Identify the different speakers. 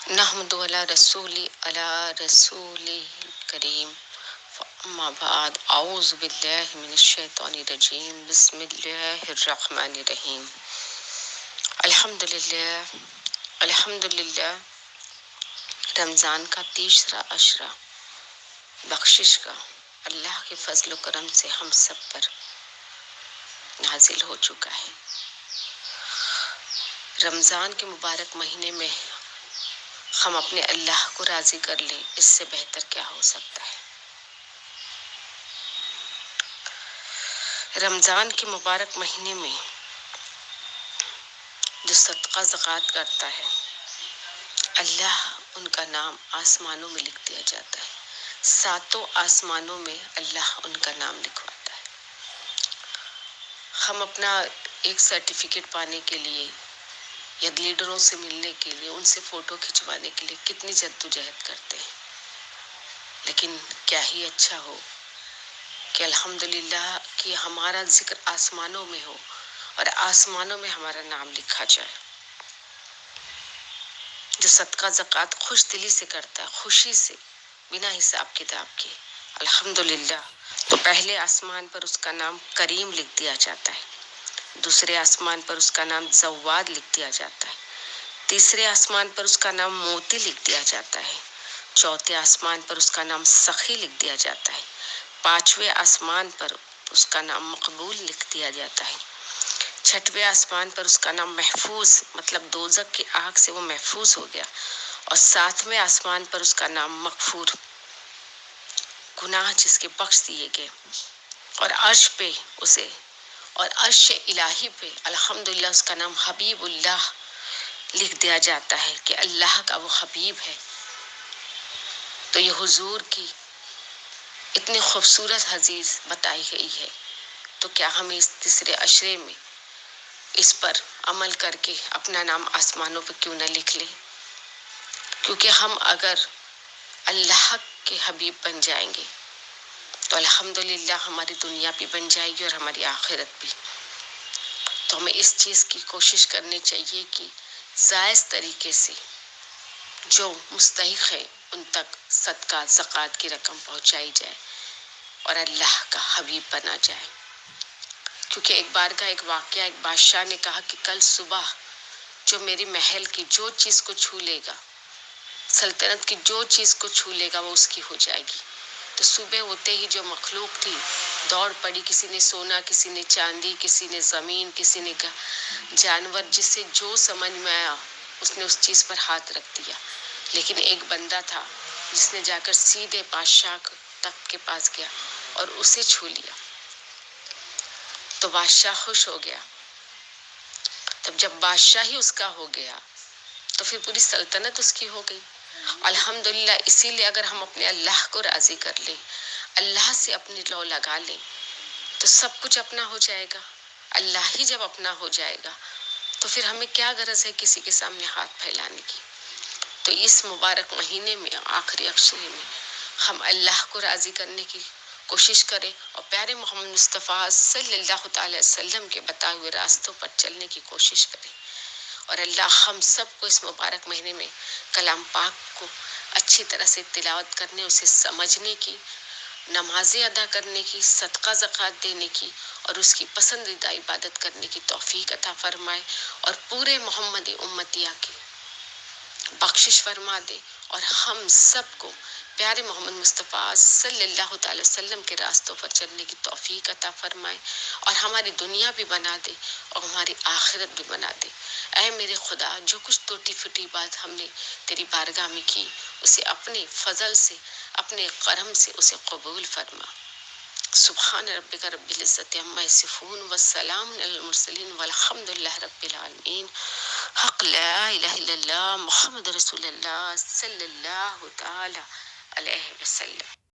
Speaker 1: نحمد رسول کریم اما بعد اعوذ باللہ من الشیطان الرجیم بسم اللہ الرحمن الرحیم الحمدللہ رمضان کا تیسرا عشرہ بخشش کا اللہ کے فضل و کرم سے ہم سب پر نازل ہو چکا ہے۔ رمضان کے مبارک مہینے میں ہم اپنے اللہ کو راضی کر لیں، اس سے بہتر کیا ہو سکتا ہے۔ رمضان کے مبارک مہینے میں جو صدقہ زکوٰۃ کرتا ہے، اللہ ان کا نام آسمانوں میں لکھ دیا جاتا ہے، ساتوں آسمانوں میں اللہ ان کا نام لکھواتا ہے۔ ہم اپنا ایک سرٹیفکیٹ پانے کے لیے یا لیڈروں سے ملنے کے لیے، ان سے فوٹو کھنچوانے کے لیے کتنی جدوجہد کرتے ہیں، لیکن کیا ہی اچھا ہو کہ الحمدللہ کہ ہمارا ذکر آسمانوں میں ہو اور آسمانوں میں ہمارا نام لکھا جائے۔ جو صدقہ زکوٰۃ خوش دلی سے کرتا ہے، خوشی سے، بنا حساب کتاب کے، الحمدللہ، تو پہلے آسمان پر اس کا نام کریم لکھ دیا جاتا ہے، دوسرے آسمان پر اس کا نام زواد لکھ دیا جاتا ہے، تیسرے آسمان پر اس کا نام موتی لکھ دیا جاتا ہے، چوتھے آسمان پر اس کا نام سخی لکھ دیا جاتا ہے، پانچویں آسمان پر اس کا نام مقبول لکھ دیا جاتا ہے، چھٹویں آسمان پر اس کا نام محفوظ، مطلب دوزخ کی آگ سے وہ محفوظ ہو گیا، اور ساتویں آسمان پر اس کا نام مغفور، گناہ جس کے بخش دیے گئے، اور عرش پہ اسے، اور عرش الہی پہ الحمدللہ اس کا نام حبیب اللہ لکھ دیا جاتا ہے کہ اللہ کا وہ حبیب ہے۔ تو یہ حضور کی اتنی خوبصورت حدیث بتائی گئی ہے، تو کیا ہمیں اس تیسرے عشرے میں اس پر عمل کر کے اپنا نام آسمانوں پہ کیوں نہ لکھ لیں؟ کیونکہ ہم اگر اللہ کے حبیب بن جائیں گے تو الحمدللہ ہماری دنیا بھی بن جائے گی اور ہماری آخرت بھی۔ تو ہمیں اس چیز کی کوشش کرنی چاہیے کہ جائز طریقے سے جو مستحق ہے ان تک صدقہ زکوٰۃ کی رقم پہنچائی جائے اور اللہ کا حبیب بنا جائے۔ کیونکہ ایک بار کا ایک واقعہ، ایک بادشاہ نے کہا کہ کل صبح جو میری محل کی جو چیز کو چھو لے گا، سلطنت کی جو چیز کو چھو لے گا وہ اس کی ہو جائے گی۔ تو صبح ہوتے ہی جو مخلوق تھی دوڑ پڑی، کسی نے سونا، کسی نے چاندی، کسی نے زمین، کسی نے جانور، جس سے جو سمجھ میں آیا اس نے اس چیز پر ہاتھ رکھ دیا۔ لیکن ایک بندہ تھا جس نے جا کر سیدھے بادشاہ تخت کے پاس گیا اور اسے چھو لیا، تو بادشاہ خوش ہو گیا۔ تب جب بادشاہ ہی اس کا ہو گیا تو پھر پوری سلطنت اس کی ہو گئی۔ الحمدللہ اسی لیے اگر ہم اپنے اللہ کو راضی کر لیں، اللہ سے اپنی لو لگا لیں، تو سب کچھ اپنا ہو جائے گا۔ اللہ ہی جب اپنا ہو جائے گا تو پھر ہمیں کیا غرض ہے کسی کے سامنے ہاتھ پھیلانے کی۔ تو اس مبارک مہینے میں، آخری عشرے میں، ہم اللہ کو راضی کرنے کی کوشش کریں اور پیارے محمد مصطفیٰ صلی اللہ تعالی وسلم کے بتائے ہوئے راستوں پر چلنے کی کوشش کریں، اور اللہ ہم سب کو اس مبارک مہینے میں کلام پاک کو اچھی طرح سے تلاوت کرنے، اسے سمجھنے کی، نمازیں ادا کرنے کی، صدقہ زکوٰۃ دینے کی اور اس کی پسندیدہ عبادت کرنے کی توفیق عطا فرمائے، اور پورے محمدی امتیہ کی بخشش فرما دے، اور ہم سب کو پیارے محمد مصطفیٰ صلی اللہ تعالی وسلم کے راستوں پر چلنے کی توفیق عطا فرمائے، اور ہماری دنیا بھی بنا دے اور ہماری آخرت بھی بنا دے۔ اے میرے خدا، جو کچھ ٹوٹی پھوٹی بات ہم نے تیری بارگاہ میں کی، اسے اپنے فضل سے، اپنے کرم سے اسے قبول فرما۔ سبحان ربک رب العزت عما یصفون والسلام علی المرسلین والحمد للہ رب العالمین۔ حق لا الہ الا اللہ محمد رسول اللہ صلی اللہ تعالی علیہ وسلم۔